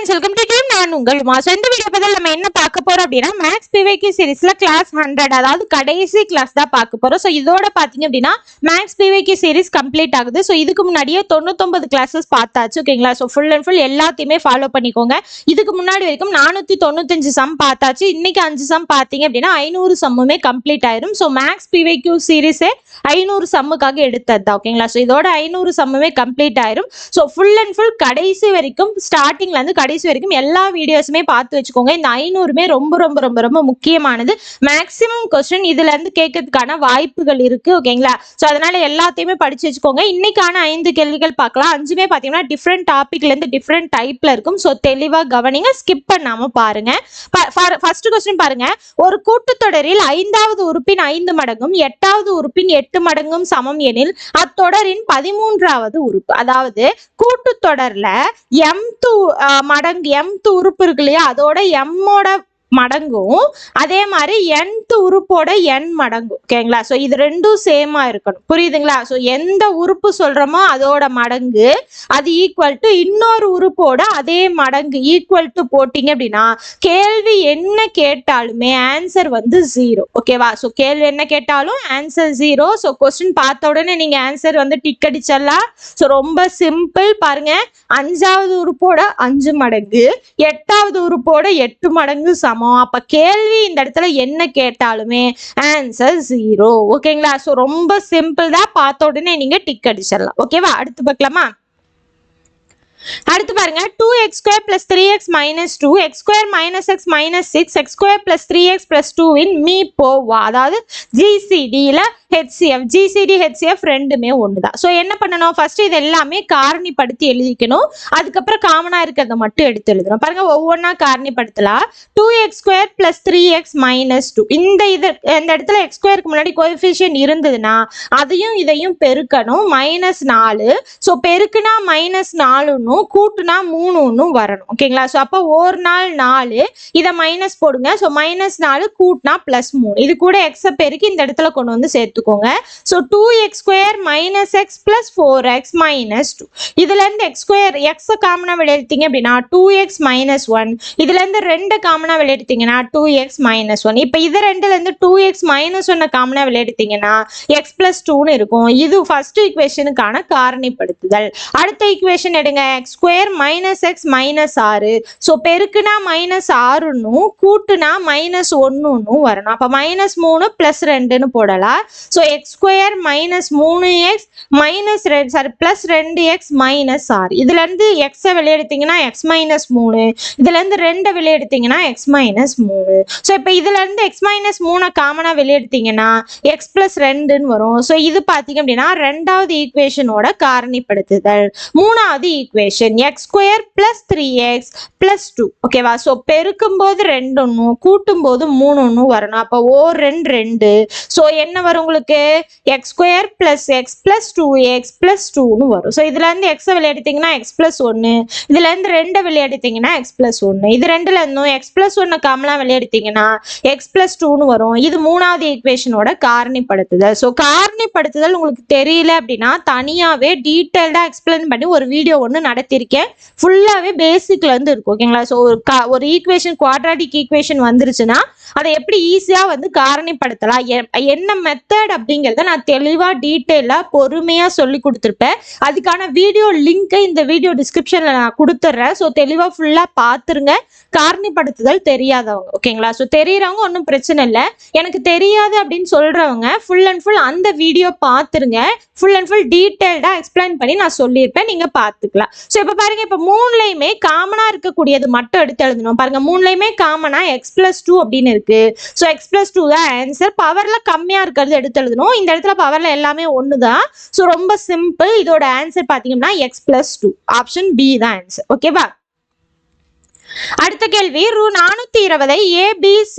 Friends, welcome to team. நான் உங்கள் Uma. So இந்த வீடியோ பதில் நம்ம என்ன பார்க்க போறோம் அப்படின்னா, மேக்ஸ் பிவைக்யூ சீரிஸ்ல கிளாஸ் 100, அதாவது கடைசி கிளாஸ் தான் பார்க்க போறோம். ஸோ இதோட பாத்தீங்க அப்படின்னா மேக்ஸ் பிவைக்யூ சீரிஸ் கம்ப்ளீட் ஆகுது. ஸோ இதுக்கு முன்னாடியே 99 கிளாஸஸ் பார்த்தாச்சு, ஓகேங்களா? ஸோ ஃபுல் அண்ட் ஃபுல் எல்லாத்தையுமே ஃபாலோ பண்ணிக்கோங்க. இதுக்கு முன்னாடி வரைக்கும் 495 சம் பார்த்தாச்சு. இன்னைக்கு 5 சம் பார்த்தீங்க அப்படின்னா 500 சம்முமே கம்ப்ளீட் ஆயிரும். ஸோ மேக்ஸ் பிவைக்யூ சீரிஸே 500 சம்முக்காக எடுத்தது தான், ஓகேங்களா? ஸோ இதோட 500 சம்முமே கம்ப்ளீட் ஆயிரும். ஸோ ஃபுல் அண்ட் ஃபுல் கடைசி வரைக்கும், ஸ்டார்டிங்ல இருந்து கடைசி வரைக்கும் எல்லா வீடியோஸுமே பார்த்து வச்சுக்கோங்க. இந்த 500மே ரொம்ப ரொம்ப ரொம்ப ரொம்ப முக்கியமானது. மேக்ஸிமம் கொஸ்டின் இதுல இருந்து கேட்கறதுக்கான வாய்ப்புகள் இருக்கு, ஓகேங்களா? ஸோ அதனால எல்லாத்தையுமே படிச்சு வச்சுக்கோங்க. இன்னைக்கான 5 கேள்விகள் பார்க்கலாம். 5மே பார்த்தீங்கன்னா டிஃப்ரெண்ட் டாபிக்ல இருந்து டிஃப்ரெண்ட் டைப்ல இருக்கும். ஸோ தெளிவா கவனிங்க, ஸ்கிப் பண்ணாம பாருங்க. ஃபர்ஸ்ட் கொஸ்டின் பாருங்க. ஒரு கூட்டுத்தொடரில் 5வது உறுப்பின் 5 மடங்கும் 8வது உறுப்பின் 8 மடங்கும் சமம் எனில் அத்தொடரின் 13வது உறுப்பு. அதாவது கூட்டுத்தொடர்ல mth உறுப்பு இருக்கு இல்லையா, அதோட mோட மடங்கும் அதே மாதிரி nth உறுப்போட n மடங்கும், ஓகேங்களா? ஸோ இது ரெண்டும் சேமா இருக்கணும், புரியுதுங்களா? ஸோ எந்த உறுப்பு சொல்றோமோ அதோட மடங்கு அது ஈக்குவல் டு இன்னொரு உறுப்போட அதே மடங்கு ஈக்குவல் டு போட்டீங்க அப்படின்னா கேள்வி என்ன கேட்டாலுமே ஆன்சர் வந்து 0, ஓகேவா? ஸோ கேள்வி என்ன கேட்டாலும் ஆன்சர் 0. ஸோ கொஸ்டின் பார்த்த உடனே நீங்க ஆன்சர் வந்து டிக் அடிச்சிடலாம். ஸோ ரொம்ப சிம்பிள். பாருங்க, 5வது உறுப்போட 5 மடங்கு 8வது உறுப்போட 8 மடங்கு சமம். அப்ப கேள்வி இந்த இடத்துல என்ன கேட்டாலுமே ஆன்சர் 0, ஓகேங்களா? சோ ரொம்ப சிம்பிள் தான், பார்த்த உடனே நீங்க டிக் அடிச்சிடலாம், ஓகேவா? அடுத்து பார்க்கலாமா? அடுத்து பாருங்க, 2x square plus 3x minus 2, x square minus x minus 6, x square plus 3x plus 2 in me போவா. அதாவது ஜிசிடியில் ஹெச்சிஎஃப், ஜிசிடி ஹெச்சிஎஃப் ரெண்டுமே ஒண்ணுதான். ஸோ என்ன பண்ணணும், ஃபர்ஸ்ட் இது எல்லாமே காரணிப்படுத்தி எழுதிக்கணும். அதுக்கப்புறம் காமனா இருக்கிறத மட்டும் எடுத்து எழுதணும். பாருங்க, ஒவ்வொன்றா காரணிப்படுத்தலாம். 2x square plus 3x minus 2, இந்த இடத்துல x ஸ்கொயருக்கு முன்னாடி கோஎஃபிஷியன்ட் இருந்ததுன்னா அதையும் இதையும் பெருக்கணும். -4. ஸோ பெருக்குனா -4 கூட்டுனா 3 வரணும், ஓகேங்களா? ஸோ அப்போ ஒரு நாள் 4, இதை மைனஸ் போடுங்க. ஸோ -4 கூட்டினா +3, இது கூட எக்ஸை பெருக்கி இந்த இடத்துல கொண்டு வந்து சேர்த்துக்கோங்க. So 2x square minus x plus 4x minus 2, இதுல இருந்து x square x காமனா வெளியெடுத்தீங்க அப்படின்னா 2x minus 1, இதுல இருந்து 2 காமனா வெளியெடுத்தீங்கன்னா 2x minus 1. இப்போ இது ரெண்டுல இருந்து 2x minus 1 காமனா வெளியெடுத்தீங்கன்னா x plus 2 இருக்கும். இது ஃபர்ஸ்ட் ஈக்குவேஷனுக்கான காரணிப்படுத்துதல். அடுத்த ஈக்குவேஷன் எடுங்க, x square minus x minus 6. So பெருக்குனா -6 கூட்டுனா -1 வரணும். அப்ப -3 + 2 போடலாம். So x square minus 3x minus plus 2x minus 6, இதுல இருந்து x வெளியெடுத்தீங்கன்னா x minus 3, இதுல இருந்து 2 வெளியெடுத்தீங்கன்னா x minus 3. ஸோ இப்போ இதுல இருந்து x minus 3 காமனா வெளியெடுத்தீங்கன்னா x plus 2 வரும். ஸோ இது பாத்தீங்க அப்படின்னா ரெண்டாவது ஈக்குவேஷனோட காரணிப்படுத்துதல். மூணாவது equation x square plus 3x plus 2, ஓகேவா? ஸோ பெருக்கும் போது 2 கூட்டும் போது 3 வரணும். அப்போ 2 ஸோ என்ன வரும் உங்களுக்கு, x square plus x plus 2x plus 2 வரும். ஸோ இதுல இருந்து x வெளியெடுத்தீங்கன்னா x plus 1, இதுல இருந்து 2 வெளியெடுத்தீங்கன்னா x plus 1, இது ரெண்டுல இருந்தும் x plus 1 காமனா வெளியெடுத்தீங்கன்னா x plus 2 வரும். இது மூணாவது ஈக்குவேஷனோட காரணிப்படுத்துதல். ஸோ காரணிப்படுத்துதல் உங்களுக்கு தெரியல அப்படின்னா தனியாவே டீட்டெயில்டா எக்ஸ்பிளைன் பண்ணி ஒரு வீடியோ ஒன்று நடத்திருக்கேன். ஃபுல்லாவே பேசிக்ல இருந்து இருக்கும், ஓகேங்களா? ஸோ ஒரு ஈக்குவேஷன், குவாட்ராட்டிக் ஈக்குவேஷன் வந்துருச்சுன்னா அதை எப்படி ஈஸியா வந்து காரணிப்படுத்தலாம், என்ன மெத்தட் அப்படிங்கிறத நான் தெளிவா டீட்டெயிலா பொறுமையா சொல்லி கொடுத்துருப்பேன். அதுக்கான வீடியோ லிங்க் இந்த வீடியோ டிஸ்கிரிப்ஷன்ல நான் கொடுத்துட்றேன். ஸோ தெளிவா ஃபுல்லா பார்த்துருங்க. காரணிப்படுத்துதல் தெரியாதவங்க, ஓகேங்களா? ஸோ தெரியறவங்க ஒன்றும் பிரச்சனை இல்லை. எனக்கு தெரியாது அப்படின்னு சொல்றவங்க ஃபுல் அண்ட் ஃபுல் அந்த வீடியோ பார்த்துருங்க. ஃபுல் அண்ட் ஃபுல் டீட்டெயில்டா எக்ஸ்பிளைன் பண்ணி நான் சொல்லியிருப்பேன், நீங்க பார்த்துக்கலாம். ஸோ இப்போ பாருங்க, இப்போ மூணுலையுமே காமனா இருக்கக்கூடியது மட்டும் எடுத்து எழுதணும். பாருங்க, மூணுலையுமே காமனா x plus 2 அப்படின்னு இருக்கு. ஸோ x plus 2 தான் ஆன்சர். பவர்ல கம்மியா இருக்கிறது எடுத்து எழுதணும். இந்த இடத்துல பவர்ல எல்லாமே ஒண்ணுதான். ஸோ ரொம்ப சிம்பிள். இதோட ஆன்சர் பாத்தீங்கன்னா x plus 2, ஆப்ஷன் பி தான் ஆன்சர், ஓகேவா? அடுத்த கேள்வி, ரூ 420 ABC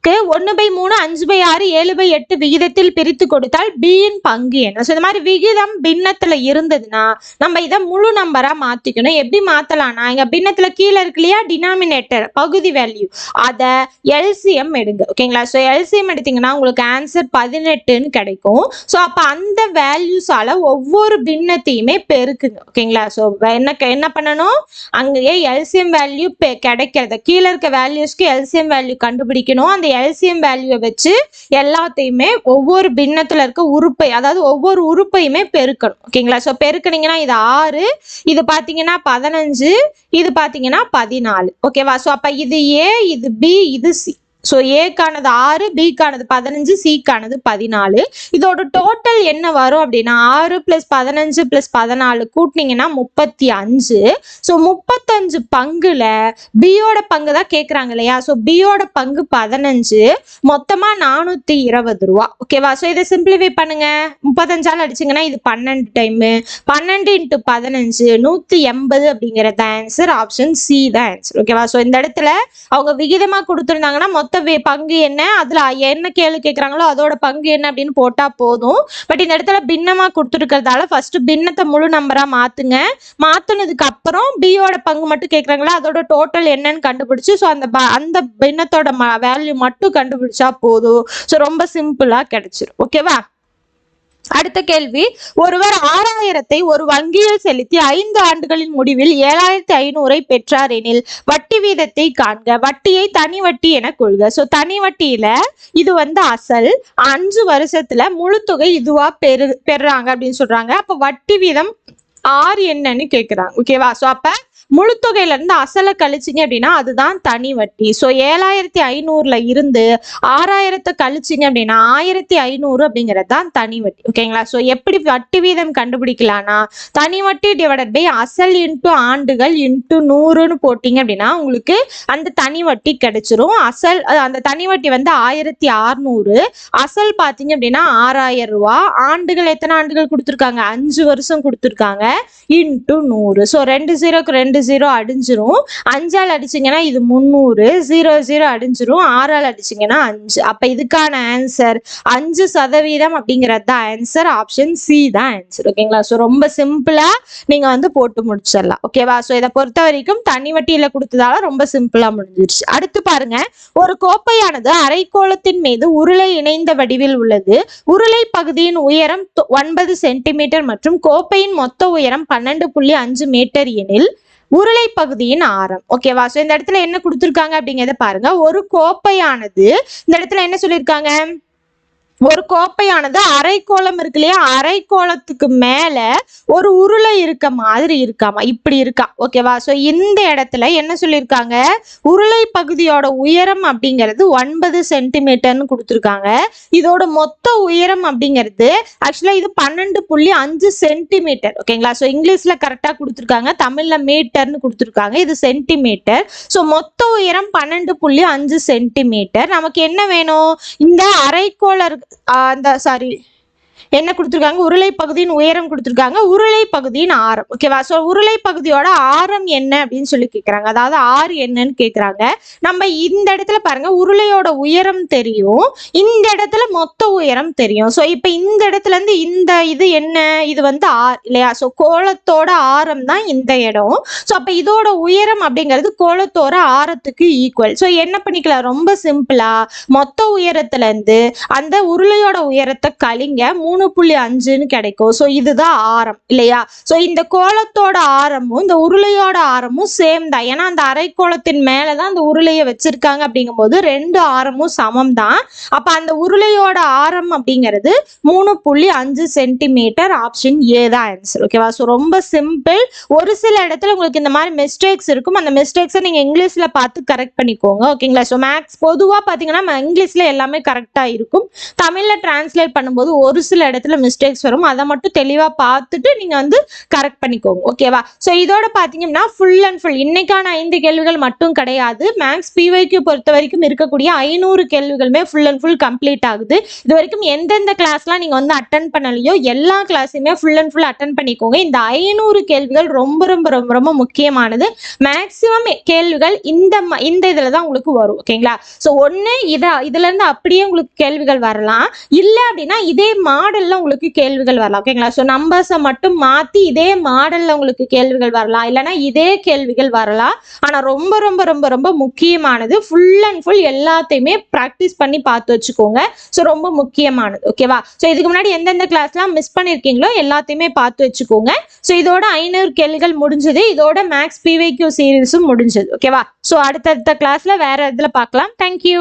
1/3, 5/6, 7/8 விகிதத்தில் பிரித்து கொடுத்தால் பியின் பங்கு என்ன? ஸோ இந்த மாதிரி விகிதம் பின்னத்துல இருந்ததுன்னா நம்ம இதை முழு நம்பரா மாத்திக்கணும். எப்படி மாத்தலாம்னா, இங்க பின்னத்துல கீழே இருக்கு இல்லையா டினாமினேட்டர் பகுதி வேல்யூ, அதை எல்சிஎம் எடுங்க. ஓகேங்களா? ஸோ எல்சிஎம் எடுத்தீங்கன்னா உங்களுக்கு ஆன்சர் 18ன்னு கிடைக்கும். ஸோ அப்ப அந்த வேல்யூஸால ஒவ்வொரு பின்னத்தையுமே பெருக்குங்க. ஓகேங்களா? ஸோ என்ன பண்ணணும், அங்கேயே எல்சிஎம் வேல்யூ கிடைக்கிறத கீழே இருக்க வேல்யூஸ்க்கு எல்சிஎம் வேல்யூ கண்டுபிடிக்கணும். அந்த எல்சிஎம் வேல்யூவை வச்சு எல்லாத்தையுமே ஒவ்வொரு பின்னத்துல இருக்க உறுப்பை, அதாவது ஒவ்வொரு உறுப்பையுமே பெருக்கணும். ஓகேங்களா? ஸோ பெருக்குனீங்கன்னா இது 6, இது பாத்தீங்கன்னா 15, இது பாத்தீங்கன்னா 14. ஓகேவா? ஸோ அப்ப இது ஏ, இது பி, இது சி. ஸோ ஏக்கானது 6, பிக்கானது 15, சிக்கானது 14. இதோட டோட்டல் என்ன வரும் அப்படின்னா 6 + 15 + 14 கூட்டினீங்கன்னா 35. ஸோ 35 பங்குல பியோட பங்கு தான் கேட்குறாங்க இல்லையா? ஸோ பியோட பங்கு 15, மொத்தமா 420 ரூபா. ஓகேவா? ஸோ இதை சிம்பிளிஃபை பண்ணுங்க. 35ஆல் அடிச்சிங்கன்னா இது 12 டைமு, 12 × 15 180 அப்படிங்கிறது ஆன்சர். ஆப்ஷன் சி தான் ஆன்சர். ஓகேவா? ஸோ இந்த இடத்துல அவங்க விகிதமா கொடுத்துருந்தாங்கன்னா மொத்த பங்கு என்ன, அதுல என்ன கேள்வி கேட்கறாங்களோ அதோட பங்கு என்ன அப்படின்னு போட்டா போதும். பட் இந்த இடத்துல பின்னமா கொடுத்துருக்கிறதால ஃபர்ஸ்ட் பின்னத்தை முழு நம்பரா மாத்துங்க. மாத்துனதுக்கு அப்புறம் பியோட பங்கு மட்டும் கேட்கறாங்களா அதோட டோட்டல் என்னன்னு கண்டுபிடிச்சு ஸோ அந்த பின்னத்தோட வேல்யூ மட்டும் கண்டுபிடிச்சா போதும். ஸோ ரொம்ப சிம்பிளா கிடைச்சிரும். ஓகேவா? அடுத்த கேள்வி, ஒருவர் 6000-ஐ ஒரு வங்கியில் செலுத்தி 5 ஆண்டுகளின் முடிவில் 7500-ஐ பெற்றார் எனில் வட்டி வீதத்தை காண்க. வட்டியை தனி வட்டி என கொள்க. ஸோ தனி வட்டியில இது அசல், 5 வருஷத்துல முழு தொகை இதுவா பெறுறாங்க அப்படின்னு சொல்றாங்க. அப்ப வட்டி வீதம் ஆர் என்னன்னு கேட்குறாங்க. ஓகேவா? ஸோ அப்ப முழு தொகையில இருந்து அசலை கழிச்சிங்க அப்படின்னா அதுதான் தனி வட்டி. ஸோ 7500ல இருந்து 6000 கழிச்சிங்க அப்படின்னா 1500 அப்படிங்கிறது தான் தனி வட்டி. ஓகேங்களா? ஸோ எப்படி வட்டி வீதம் கண்டுபிடிக்கலாம்னா தனி வட்டி டிவைடட் பை அசல் இன்ட்டு ஆண்டுகள் இன்ட்டு 100ன்னு போட்டிங்க அப்படின்னா உங்களுக்கு அந்த தனி வட்டி கிடைச்சிரும். அசல் அந்த தனி வட்டி 1600, அசல் பார்த்தீங்க அப்படின்னா 6000 ரூபா, ஆண்டுகள் எத்தனை ஆண்டுகள் கொடுத்துருக்காங்க, 5 வருஷம் கொடுத்துருக்காங்க, இன்ட்டு 100. ஸோ 2 0க்கு 2 0 அடிஞ்சிரும். 5ஆல் அடிச்சிங்கன்னா இது 300, 0 0 அடிஞ்சிரும். 6ஆல் அடிச்சிங்கன்னா 5. அப்ப இதுக்கான ஆன்சர் 5% அப்படிங்கிறது தான் ஆன்சர். ஆப்ஷன் சி தான் ஆன்சர். ஓகேங்களா? ஸோ ரொம்ப சிம்பிளா நீங்க போட்டு முடிச்சிடலாம். ஓகேவா? ஸோ இதை பொறுத்த வரைக்கும் தனி வட்டியில கொடுத்ததால ரொம்ப சிம்பிளா முடிஞ்சிருச்சு. அடுத்து பாருங்க, ஒரு கோப்பையானது அரைக்கோளத்தின் மீது உருளை இணைந்த வடிவில் உள்ளது. உருளை பகுதியின் உயரம் 9 சென்டிமீட்டர் மற்றும் கோப்பையின் மொத்த உயரம் 12.5 மீட்டர் எனில் உருளை பகுதியின் ஆரம். ஓகேவா? ஸோ இந்த இடத்துல என்ன கொடுத்துருக்காங்க அப்படிங்கிறத பாருங்க. ஒரு கோப்பையானது இந்த இடத்துல என்ன சொல்லியிருக்காங்க, ஒரு கோப்பையானது அரைக்கோளம் இருக்கு இல்லையா, அரைக்கோளத்துக்கு மேல ஒரு உருளை இருக்க மாதிரி இருக்காமா, இப்படி இருக்கா. ஓகேவா? ஸோ இந்த இடத்துல என்ன சொல்லியிருக்காங்க, உருளை பகுதியோட உயரம் அப்படிங்கிறது 9 சென்டிமீட்டர்னு கொடுத்துருக்காங்க. இதோட மொத்த உயரம் அப்படிங்கிறது ஆக்சுவலா இது 12.5 சென்டிமீட்டர். ஓகேங்களா? ஸோ இங்கிலீஷ்ல கரெக்டா கொடுத்துருக்காங்க, தமிழ்ல மீட்டர்னு கொடுத்துருக்காங்க, இது சென்டிமீட்டர். ஸோ மொத்த உயரம் 12.5 சென்டிமீட்டர். நமக்கு என்ன வேணும், இந்த அரைக்கோள என்ன கொடுத்துருக்காங்க, உருளை பகுதியின் உயரம் கொடுத்துருக்காங்க, உருளை பகுதியின் ஆரம். ஓகேவா? ஸோ உருளை பகுதியோட ஆரம் என்ன அப்படின்னு சொல்லி கேட்குறாங்க, அதாவது ஆர் என்னன்னு கேட்குறாங்க. நம்ம இந்த இடத்துல பாருங்க, உருளையோட உயரம் தெரியும், இந்த இடத்துல மொத்த உயரம் தெரியும். ஸோ இப்போ இந்த இடத்துல இருந்து இந்த இது என்ன, இது ஆர் இல்லையா? ஸோ கோளத்தோட ஆரம் தான் இந்த இடம். ஸோ அப்போ இதோட உயரம் அப்படிங்கிறது கோளத்தோட ஆரத்துக்கு ஈக்குவல். ஸோ என்ன பண்ணிக்கலாம், ரொம்ப சிம்பிளா மொத்த உயரத்துல இருந்து அந்த உருளையோட உயரத்தை கழிங்க, 3.5ன்னு கிடைக்கும். ஸோ இதுதான் ஆரம் இல்லையா? ஸோ இந்த கோளத்தோட ஆரமும் இந்த உருளையோட ஆரமும் சேம் தான். ஏன்னா அந்த அரைக்கோளத்தின் மேலதான் அந்த உருளையை வச்சிருக்காங்க. அப்படிங்கும்போது 2 ஆரமும் சமம் தான். அப்ப அந்த உருளையோட ஆரம் அப்படிங்கிறது 3.5 சென்டிமீட்டர். ஆப்ஷன் ஏ தான் ஆன்சர். ஓகேவா? ஸோ ரொம்ப சிம்பிள். ஒரு சில இடத்துல உங்களுக்கு இந்த மாதிரி மிஸ்டேக்ஸ் இருக்கும், அந்த மிஸ்டேக்ஸை நீங்க இங்கிலீஷ்ல பார்த்து கரெக்ட் பண்ணிக்கோங்க. ஓகேங்களா? ஸோ மேக்ஸ் பொதுவாக பார்த்தீங்கன்னா இங்கிலீஷ்ல எல்லாமே கரெக்டா இருக்கும், தமிழ்ல டிரான்ஸ்லேட் பண்ணும்போது ஒரு சில இடத்துல மிஸ்டேக்ஸ் வரும், அதை மட்டும் தெளிவாக பார்த்துட்டு நீங்கள் வந்து கரெக்ட் பண்ணிக்கோங்க. ஓகேவா? ஸோ இதோட பார்த்தீங்கன்னா ஃபுல் அண்ட் ஃபுல் இன்னைக்கான 5 கேள்விகள் மட்டும் கிடையாது, மேக்ஸ் பிவைக்கு பொறுத்த வரைக்கும் இருக்கக்கூடிய 500 கேள்விகளுமே ஃபுல் அண்ட் ஃபுல் கம்ப்ளீட் ஆகுது. இது வரைக்கும் எந்தெந்த கிளாஸ்லாம் நீங்கள் வந்து அட்டன் பண்ணலையோ எல்லா கிளாஸையுமே ஃபுல் அண்ட் ஃபுல் அட்டன் பண்ணிக்கோங்க. இந்த 500 கேள்விகள் ரொம்ப ரொம்ப ரொம்ப ரொம்ப முக்கியமானது. மேக்ஸிமம் கேள்விகள் இந்த இதில் தான் உங்களுக்கு வரும். ஓகேங்களா? ஸோ ஒன்று இதுலேருந்து அப்படியே உங்களுக்கு கேள்விகள் வரலாம், இல்லை அப்படின்னா இதே மாடலில் உங்களுக்கு கேள்விகள் வரலாம். ஓகேங்களா? ஸோ நம்பர்ஸை மட்டும் மாற்றி இதே மாடலில் உங்களுக்கு கேள்விகள் வரலாம், இல்லைன்னா இதே கேள்விகள் வரலாம். ஆனால் ரொம்ப ரொம்ப ரொம்ப ரொம்ப முக்கியமானது ஃபுல் அண்ட் ஃபுல் எல்லாத்தையுமே ப்ராக்டிஸ் பண்ணி பார்த்து வச்சுக்கோங்க. ஸோ ரொம்ப முக்கியமானது. ஓகேவா? ஸோ இதுக்கு முன்னாடி எந்தெந்த கிளாஸ்லாம் மிஸ் பண்ணியிருக்கீங்களோ எல்லாத்தையுமே பார்த்து வச்சுக்கோங்க. ஸோ இதோட 500 கேள்விகள் முடிஞ்சது, இதோட மேக்ஸ் பிவைக்யூ சீரீஸும் முடிஞ்சது. ஓகேவா? ஸோ அடுத்தடுத்த கிளாஸ்ல வேற இதில் பார்க்கலாம். தேங்க்யூ.